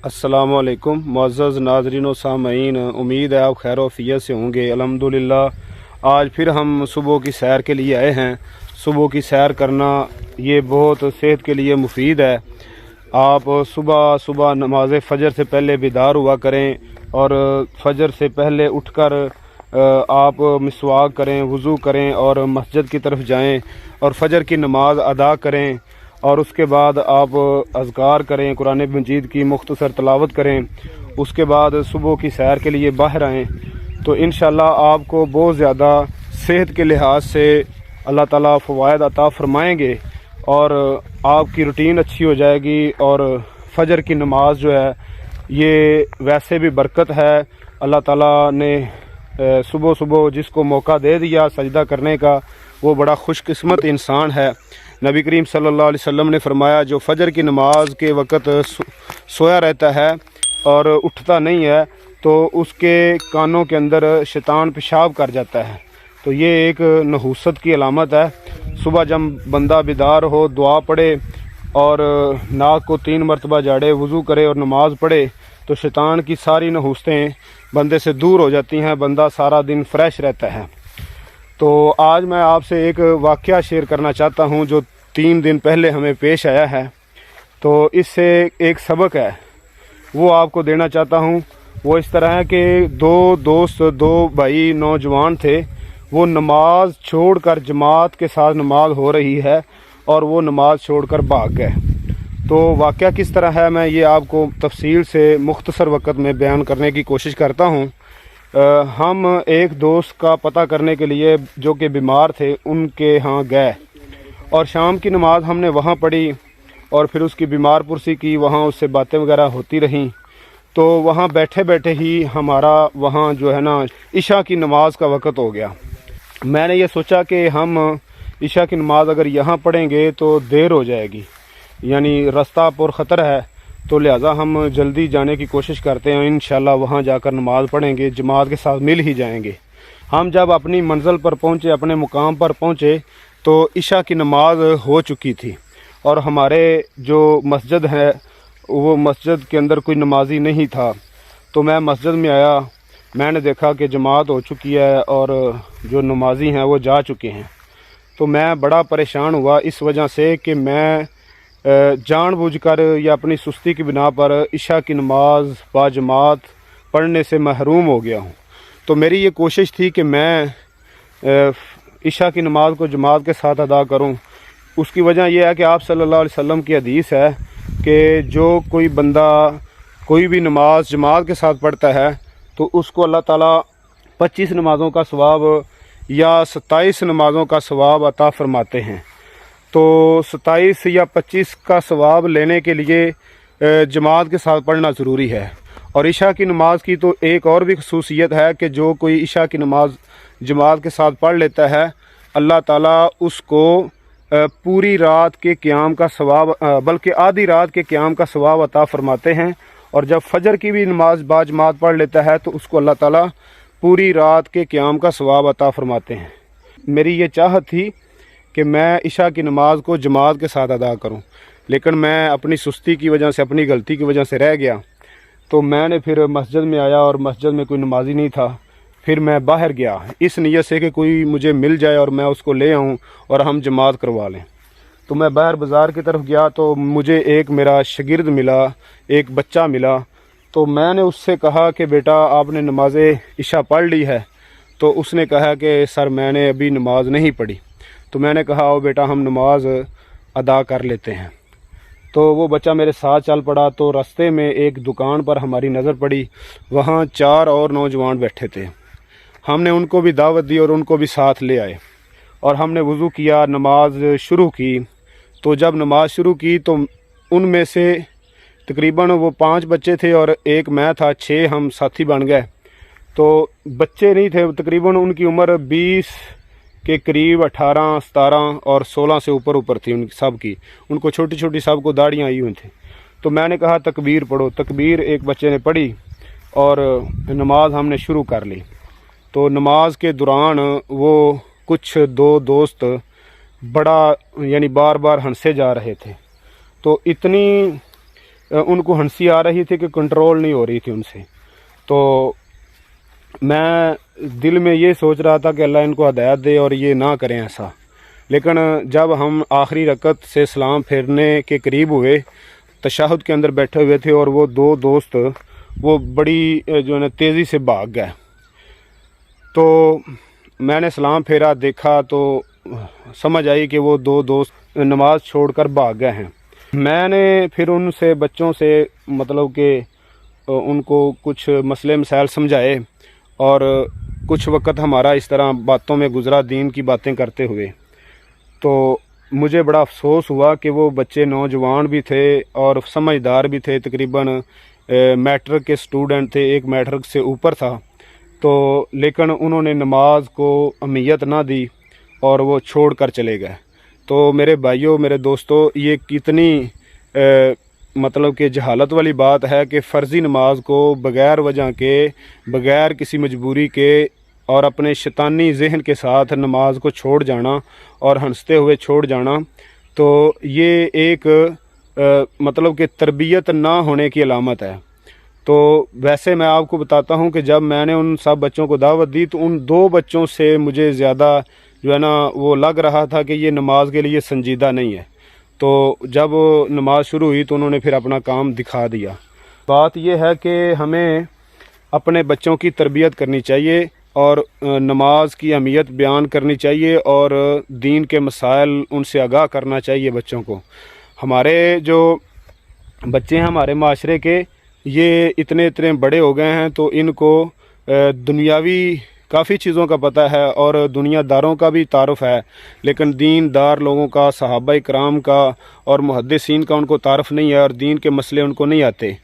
अस्सलाम वालेकुम मुअज़्ज़ज़ नाज़रीन व सामईन, उम्मीद है आप खैर वफ़ियत से होंगे। अल्हम्दुलिल्लाह आज फिर हम सुबह की सैर के लिए आए हैं। सुबह की सैर करना ये बहुत सेहत के लिए मुफीद है। आप सुबह सुबह नमाज फ़जर से पहले बेदार हुआ करें और फ़जर से पहले उठकर आप मिसवाक करें, वज़ू करें और मस्जिद की तरफ जाएं और फ़जर की नमाज़ अदा करें और उसके बाद आप अज़कार करें, कुरान मजीद की मुख्तसर तलावत करें। उसके बाद सुबह की सैर के लिए बाहर आएँ तो इंशाअल्लाह आपको बहुत ज़्यादा सेहत के लिहाज से अल्लाह ताला फ़वाइद अता फ़रमाएंगे और आपकी रूटीन अच्छी हो जाएगी। और फ़जर की नमाज जो है ये वैसे भी बरकत है। अल्लाह ताला ने सुबह सुबह जिसको मौका दे दिया सजदा करने का वो बड़ा खुशकिस्मत इंसान है। नबी करीम सल्लल्लाहु अलैहि वसल्लम ने फरमाया जो फ़जर की नमाज के वक़्त सोया रहता है और उठता नहीं है तो उसके कानों के अंदर शैतान पेशाब कर जाता है। तो ये एक नहूसत की अलामत है। सुबह जब बंदा बेदार हो, दुआ पढ़े और नाक को 3 मरतबा झाड़े, वज़ू करे और नमाज़ पढ़े तो शैतान की सारी नहूसतें बंदे से दूर हो जाती हैं, बंदा सारा दिन फ्रेश रहता है। तो आज मैं आपसे एक वाक़या शेयर करना चाहता हूँ जो 3 दिन पहले हमें पेश आया है। तो इससे एक सबक है वो आपको देना चाहता हूँ। वो इस तरह है कि 2 दोस्त, 2 भाई नौजवान थे। वो नमाज छोड़कर, जमात के साथ नमाज हो रही है और वो नमाज छोड़कर भाग गए। तो वाक़या किस तरह है मैं ये आपको तफसील से मुख्तसर वक़्त में बयान करने की कोशिश करता हूँ। हम एक दोस्त का पता करने के लिए जो कि बीमार थे उनके यहाँ गए और शाम की नमाज हमने वहाँ पढ़ी और फिर उसकी बीमार पुरसी की, वहाँ उससे बातें वगैरह होती रहीं। तो वहाँ बैठे बैठे ही हमारा वहाँ जो है ना इशा की नमाज का वक़्त हो गया। मैंने ये सोचा कि हम इशा की नमाज अगर यहाँ पढ़ेंगे तो देर हो जाएगी, यानी रास्ता पुरख़तर है, तो लिहाजा हम जल्दी जाने की कोशिश करते हैं। इंशाअल्लाह वहाँ जाकर नमाज़ पढ़ेंगे, जमात के साथ मिल ही जाएंगे। हम जब अपनी मंजिल पर पहुँचे, अपने मुकाम पर पहुँचे तो इशा की नमाज हो चुकी थी और हमारे जो मस्जिद है वो मस्जिद के अंदर कोई नमाजी नहीं था। तो मैं मस्जिद में आया, मैंने देखा कि जमात हो चुकी है और जो नमाजी हैं वो जा चुके हैं। तो मैं बड़ा परेशान हुआ इस वजह से कि मैं जानबूझकर या अपनी सुस्ती की बिना पर इशा की नमाज बाजमात पढ़ने से महरूम हो गया हूँ। तो मेरी ये कोशिश थी कि मैं इशा की नमाज को जमात के साथ अदा करूँ। उसकी वजह यह है कि आप सल्लल्लाहु अलैहि वसल्लम की हदीस है कि जो कोई बंदा कोई भी नमाज जमात के साथ पढ़ता है तो उसको अल्लाह ताला 25 नमाज़ों का सवाब या 27 नमाज़ों का सवाब अता फरमाते हैं। तो 27 या 25 का सवाब लेने के लिए जमात के साथ पढ़ना ज़रूरी है। और इशा की नमाज की तो एक और भी खसूसियत है कि जो कोई इशा की नमाज जमात के साथ पढ़ लेता है अल्लाह ताला उसको पूरी रात के क़याम का सवाब, बल्कि आधी रात के क़याम का सवाब अता फरमाते हैं। और जब फ़जर की भी नमाज बाजमात पढ़ लेता है तो उसको अल्लाह ताला पूरी रात के क़याम का सवाब अता फरमाते हैं। मेरी ये चाहत थी कि मैं इशा की नमाज को जमात के साथ अदा करूं, लेकिन मैं अपनी सुस्ती की वजह से, अपनी गलती की वजह से रह गया। तो मैंने फिर मस्जिद में आया और मस्जिद में कोई नमाजी नहीं था। फिर मैं बाहर गया इस नीयत से कि कोई मुझे मिल जाए और मैं उसको ले आऊं और हम जमात करवा लें। तो मैं बाहर बाज़ार की तरफ गया तो मुझे एक मेरा शागिर्द मिला, एक बच्चा मिला। तो मैंने उससे कहा कि बेटा आपने नमाज इशा पढ़ ली है? तो उसने कहा कि सर मैंने अभी नमाज नहीं पढ़ी। तो मैंने कहा आओ बेटा हम नमाज अदा कर लेते हैं। तो वो बच्चा मेरे साथ चल पड़ा। तो रास्ते में एक दुकान पर हमारी नज़र पड़ी, वहाँ 4 और नौजवान बैठे थे। हमने उनको भी दावत दी और उनको भी साथ ले आए और हमने वज़ू किया, नमाज शुरू की। तो जब नमाज शुरू की तो उनमें से तकरीबन वो 5 बच्चे थे और एक मैं था, 6 हम साथी बन गए। तो बच्चे नहीं थे, तकरीबन उनकी उम्र 20 के करीब, 18, 17 और 16 से ऊपर थी उनकी सब की। उनको छोटी छोटी सब को दाढ़ियाँ आई हुई थी। तो मैंने कहा तकबीर पढ़ो। तकबीर एक बच्चे ने पढ़ी और नमाज हमने शुरू कर ली। तो नमाज के दौरान वो कुछ 2 दोस्त बड़ा यानी बार बार हंसे जा रहे थे। तो इतनी उनको हंसी आ रही थी कि कंट्रोल नहीं हो रही थी उनसे। तो मैं दिल में ये सोच रहा था कि अल्लाह इनको हिदायत दे और ये ना करें ऐसा। लेकिन जब हम आखिरी रकत से सलाम फेरने के करीब हुए, तशहुद के अंदर बैठे हुए थे और वो दो दोस्त वो बड़ी जो है ना तेज़ी से भाग गए। तो मैंने सलाम फेरा, देखा तो समझ आई कि वो दो दोस्त नमाज छोड़कर भाग गए हैं। मैंने फिर उनसे बच्चों से मतलब कि उनको कुछ मसले मसाइल समझाए और कुछ वक़्त हमारा इस तरह बातों में गुज़रा, दीन की बातें करते हुए। तो मुझे बड़ा अफसोस हुआ कि वो बच्चे नौजवान भी थे और समझदार भी थे, तकरीबन मैट्रिक के स्टूडेंट थे, एक मैट्रिक से ऊपर था। तो लेकिन उन्होंने नमाज को अहमियत ना दी और वो छोड़ कर चले गए। तो मेरे भाइयों, मेरे दोस्तों, ये कितनी मतलब कि जहालत वाली बात है कि फ़र्ज़ी नमाज को बग़ैर वजह के, बग़ैर किसी मजबूरी के और अपने शैतानी जहन के साथ नमाज को छोड़ जाना और हंसते हुए छोड़ जाना, तो ये एक मतलब कि तरबियत ना होने की अलामत है। तो वैसे मैं आपको बताता हूँ कि जब मैंने उन सब बच्चों को दावत दी तो उन दो बच्चों से मुझे ज़्यादा जो है ना वो लग रहा था कि ये नमाज के लिए संजीदा नहीं है। तो जब नमाज शुरू हुई तो उन्होंने फिर अपना काम दिखा दिया। बात यह है कि हमें अपने बच्चों की तरबियत करनी चाहिए और नमाज की अहमियत बयान करनी चाहिए और दीन के मसाइल उनसे आगाह करना चाहिए बच्चों को। हमारे जो बच्चे हैं हमारे माशरे के, ये इतने इतने बड़े हो गए हैं तो इनको दुनियावी काफ़ी चीज़ों का पता है और दुनियादारों का भी तारुफ़ है, लेकिन दीनदार लोगों का, सहाबा इकराम का और मुहद्दिसीन का उनको तारुफ़ नहीं है और दीन के मसले उनको नहीं आते।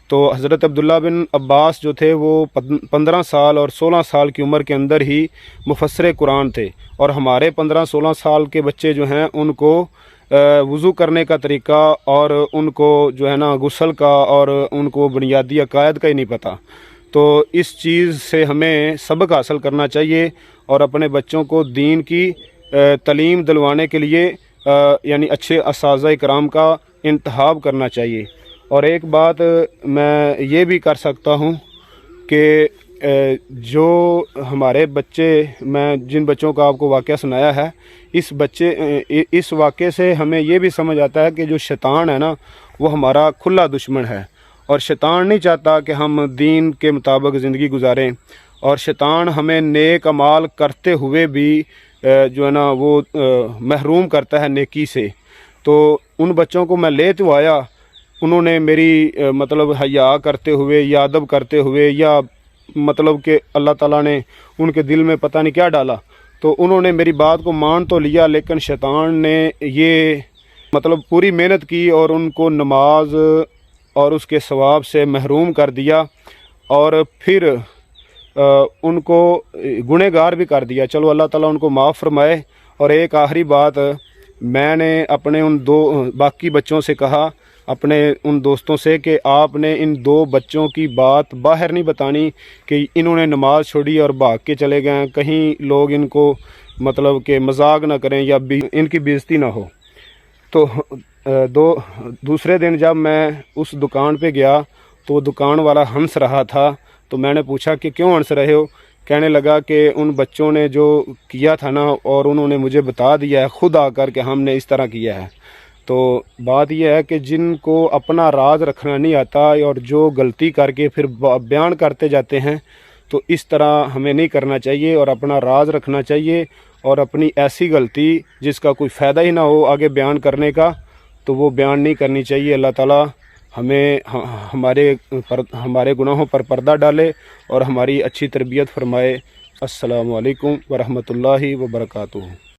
तो हज़रत अब्दुल्ला बिन अब्बास जो थे वो 15 साल और 16 साल की उम्र के अंदर ही मुफस्सिर कुरान थे, और हमारे 15-16 साल के बच्चे जो हैं उनको वज़ू करने का तरीका और उनको जो है ना गुस्ल का और उनको बुनियादी अकायद का ही नहीं पता। तो इस चीज़ से हमें सबक हासिल करना चाहिए और अपने बच्चों को दीन की तालीम दिलवाने के लिए यानी अच्छे असातिज़ा इकराम का इंतखाब करना चाहिए। और एक बात मैं ये भी कर सकता हूँ कि जो हमारे बच्चे, मैं जिन बच्चों का आपको वाक़या सुनाया है, इस वाक़े से हमें ये भी समझ आता है कि जो शैतान है ना वो हमारा खुला दुश्मन है और शैतान नहीं चाहता कि हम दीन के मुताबिक ज़िंदगी गुजारें, और शैतान हमें नेक अमाल करते हुए भी जो है ना वो महरूम करता है नेकी से। तो उन बच्चों को मैं ले तो आया, उन्होंने मेरी मतलब हया करते हुए या अदब करते हुए या मतलब कि अल्लाह ताला ने उनके दिल में पता नहीं क्या डाला, तो उन्होंने मेरी बात को मान तो लिया, लेकिन शैतान ने ये मतलब पूरी मेहनत की और उनको नमाज और उसके सवाब से महरूम कर दिया और फिर उनको गुनहगार भी कर दिया। चलो अल्लाह ताला उनको माफ़ फरमाए। और एक आखिरी बात, मैंने अपने उन दो बाकी बच्चों से कहा, अपने उन दोस्तों से, कि आपने इन दो बच्चों की बात बाहर नहीं बतानी कि इन्होंने नमाज छोड़ी और भाग के चले गए, कहीं लोग इनको मतलब कि मजाक ना करें या इनकी बेइज्जती ना हो। तो दूसरे दिन जब मैं उस दुकान पे गया तो दुकान वाला हंस रहा था, तो मैंने पूछा कि क्यों हंस रहे हो? कहने लगा कि उन बच्चों ने जो किया था ना, और उन्होंने मुझे बता दिया है खुद आकर कि हमने इस तरह किया है। तो बात यह है कि जिनको अपना राज रखना नहीं आता और जो गलती करके फिर बयान करते जाते हैं, तो इस तरह हमें नहीं करना चाहिए और अपना राज रखना चाहिए और अपनी ऐसी गलती जिसका कोई फ़ायदा ही ना हो आगे बयान करने का, तो वो बयान नहीं करनी चाहिए। अल्लाह ताला हमें हमारे गुनाहों पर पर्दा डाले और हमारी अच्छी तरबियत फरमाए। अस्सलामु अलैकुम व रहमतुल्लाहि व बरकातुहू।